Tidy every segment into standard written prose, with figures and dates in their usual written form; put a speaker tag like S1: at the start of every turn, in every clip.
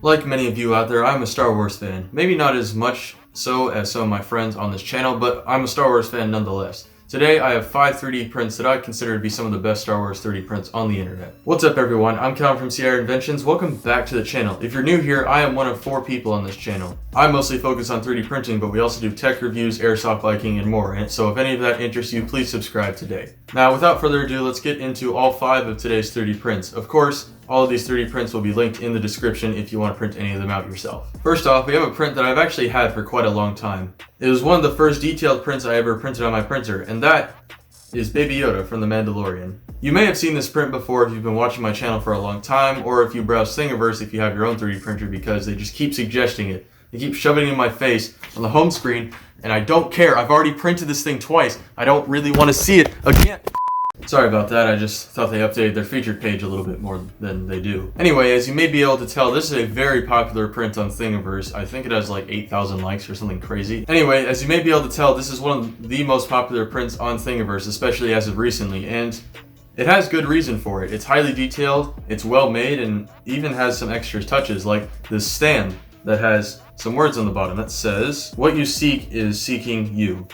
S1: Like many of you out there, I'm a Star Wars fan. Maybe not as much so as some of my friends on this channel, but I'm a Star Wars fan nonetheless. Today I have 5 3D prints that I consider to be some of the best Star Wars 3D prints on the internet. What's up everyone, I'm Callum from Sierra Inventions. Welcome back to the channel. If you're new here, I am one of 4 people on this channel. I mostly focus on 3D printing, but we also do tech reviews, airsoft biking, and more. And so if any of that interests you, please subscribe today. Now without further ado, let's get into all 5 of today's 3D prints. Of course, all of these 3D prints will be linked in the description if you want to print any of them out yourself. First off, we have a print that I've actually had for quite a long time. It was one of the first detailed prints I ever printed on my printer, and that is Baby Yoda from The Mandalorian. You may have seen this print before if you've been watching my channel for a long time, or if you browse Thingiverse if you have your own 3D printer, because they just keep suggesting it. They keep shoving it in my face on the home screen, and I don't care. I've already printed this thing twice. I don't really want to see it again. Sorry about that, I just thought they updated their featured page a little bit more than they do. Anyway, as you may be able to tell, this is a very popular print on Thingiverse. I think it has like 8,000 likes or something crazy. Anyway, as you may be able to tell, this is one of the most popular prints on Thingiverse, especially as of recently, and it has good reason for it. It's highly detailed, it's well made, and even has some extra touches, like this stand that has some words on the bottom that says, "What you seek is seeking you."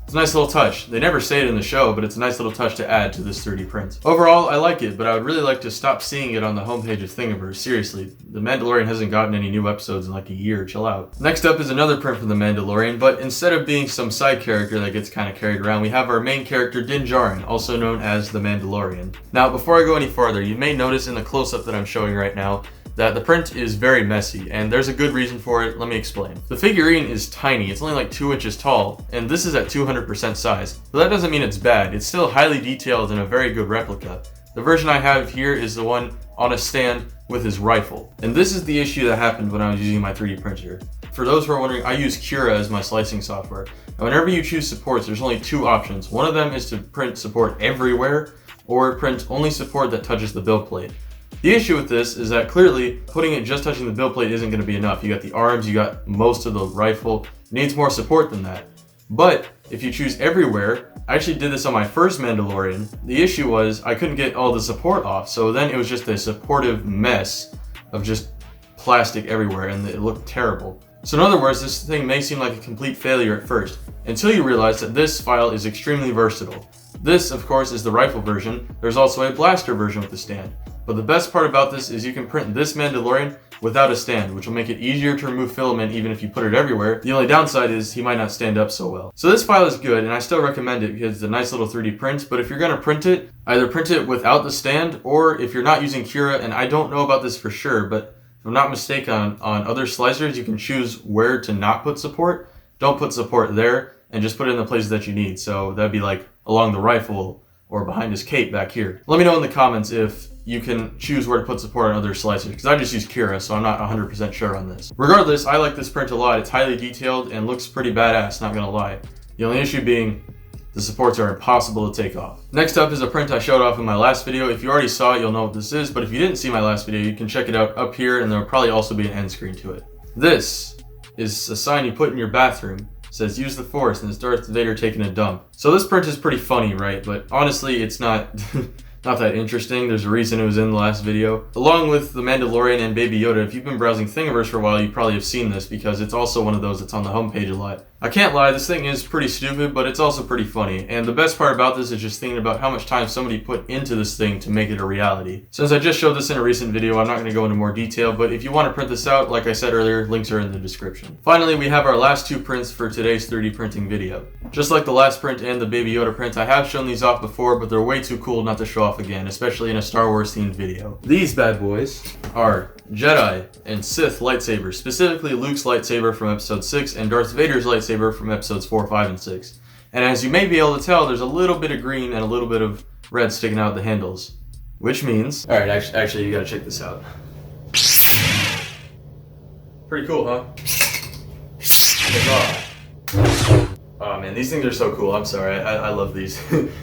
S1: It's a nice little touch. They never say it in the show, but it's a nice little touch to add to this 3D print. Overall, I like it, but I would really like to stop seeing it on the homepage of Thingiverse. Seriously, The Mandalorian hasn't gotten any new episodes in like a year. Chill out. Next up is another print from The Mandalorian, but instead of being some side character that gets kind of carried around, we have our main character, Din Djarin, also known as The Mandalorian. Now, before I go any farther, you may notice in the close-up that I'm showing right now that the print is very messy, and there's a good reason for it. Let me explain. The figurine is tiny, it's only like 2 inches tall, and this is at 200% size. But that doesn't mean it's bad, it's still highly detailed and a very good replica. The version I have here is the one on a stand with his rifle. And this is the issue that happened when I was using my 3D printer. For those who are wondering, I use Cura as my slicing software. And whenever you choose supports, there's only 2 options. One of them is to print support everywhere, or print only support that touches the build plate. The issue with this is that clearly putting it just touching the build plate isn't going to be enough. You got the arms, you got most of the rifle. It needs more support than that. But if you choose everywhere, I actually did this on my first Mandalorian. The issue was I couldn't get all the support off, so then it was just a supportive mess of just plastic everywhere, and it looked terrible. So in other words, this thing may seem like a complete failure at first, until you realize that this file is extremely versatile. This, of course, is the rifle version. There's also a blaster version with the stand. But the best part about this is you can print this Mandalorian without a stand, which will make it easier to remove filament even if you put it everywhere. The only downside is he might not stand up so well. So this file is good, and I still recommend it because it's a nice little 3D print, but if you're gonna print it, either print it without the stand, or if you're not using Cura, and I don't know about this for sure, but if I'm not mistaken, on other slicers, you can choose where to not put support. Don't put support there, and just put it in the places that you need. So that'd be like along the rifle, or behind his cape back here. Let me know in the comments if you can choose where to put support on other slicers, because I just use Cura, so I'm not 100% sure on this. Regardless, I like this print a lot. It's highly detailed and looks pretty badass, not gonna lie. The only issue being the supports are impossible to take off. Next up is a print I showed off in my last video. If you already saw it, you'll know what this is, but if you didn't see my last video, you can check it out up here, and there'll probably also be an end screen to it. This is a sign you put in your bathroom. It says use the force, and it's Darth Vader taking a dump. So this print is pretty funny, right? But honestly, it's not not that interesting. There's a reason it was in the last video. Along with The Mandalorian and Baby Yoda, if you've been browsing Thingiverse for a while, you probably have seen this because it's also one of those that's on the homepage a lot. I can't lie, this thing is pretty stupid, but it's also pretty funny. And the best part about this is just thinking about how much time somebody put into this thing to make it a reality. Since I just showed this in a recent video, I'm not going to go into more detail, but if you want to print this out, like I said earlier, links are in the description. Finally, we have our last 2 prints for today's 3D printing video. Just like the last print and the Baby Yoda print, I have shown these off before, but they're way too cool not to show off again, especially in a Star Wars themed video. These bad boys are Jedi and Sith lightsabers, specifically Luke's lightsaber from episode 6 and Darth Vader's lightsaber from episodes 4, 5, and 6. And as you may be able to tell, there's a little bit of green and a little bit of red sticking out the handles. Which means... Alright, actually you gotta check this out. Pretty cool, huh? Oh man, these things are so cool. I'm sorry, I love these.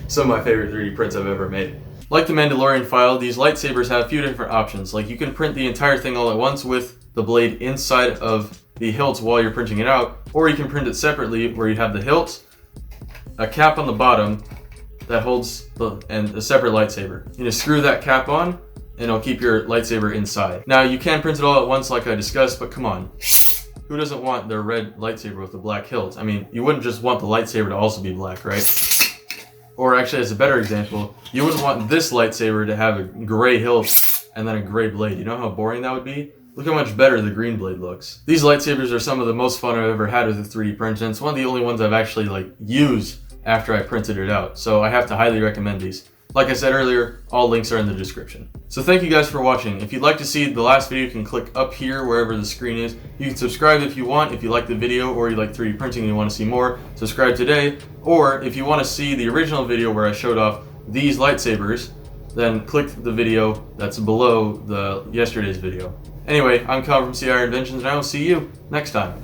S1: Some of my favorite 3D prints I've ever made. Like the Mandalorian file, these lightsabers have a few different options. Like you can print the entire thing all at once with the blade inside of the hilt while you're printing it out, or you can print it separately where you have the hilt, a cap on the bottom that holds and a separate lightsaber. You just screw that cap on, and it'll keep your lightsaber inside. Now, you can print it all at once like I discussed, but come on. Who doesn't want their red lightsaber with the black hilt? I mean, you wouldn't just want the lightsaber to also be black, right? Or actually, as a better example, you wouldn't want this lightsaber to have a gray hilt and then a gray blade. You know how boring that would be? Look how much better the green blade looks. These lightsabers are some of the most fun I've ever had with a 3D print, and it's one of the only ones I've actually used after I printed it out. So I have to highly recommend these. Like I said earlier, all links are in the description. So thank you guys for watching. If you'd like to see the last video, you can click up here wherever the screen is. You can subscribe if you want. If you like the video or you like 3D printing and you want to see more, subscribe today. Or if you want to see the original video where I showed off these lightsabers, then click the video that's below yesterday's video. Anyway, I'm Callum from CR Inventions, and I will see you next time.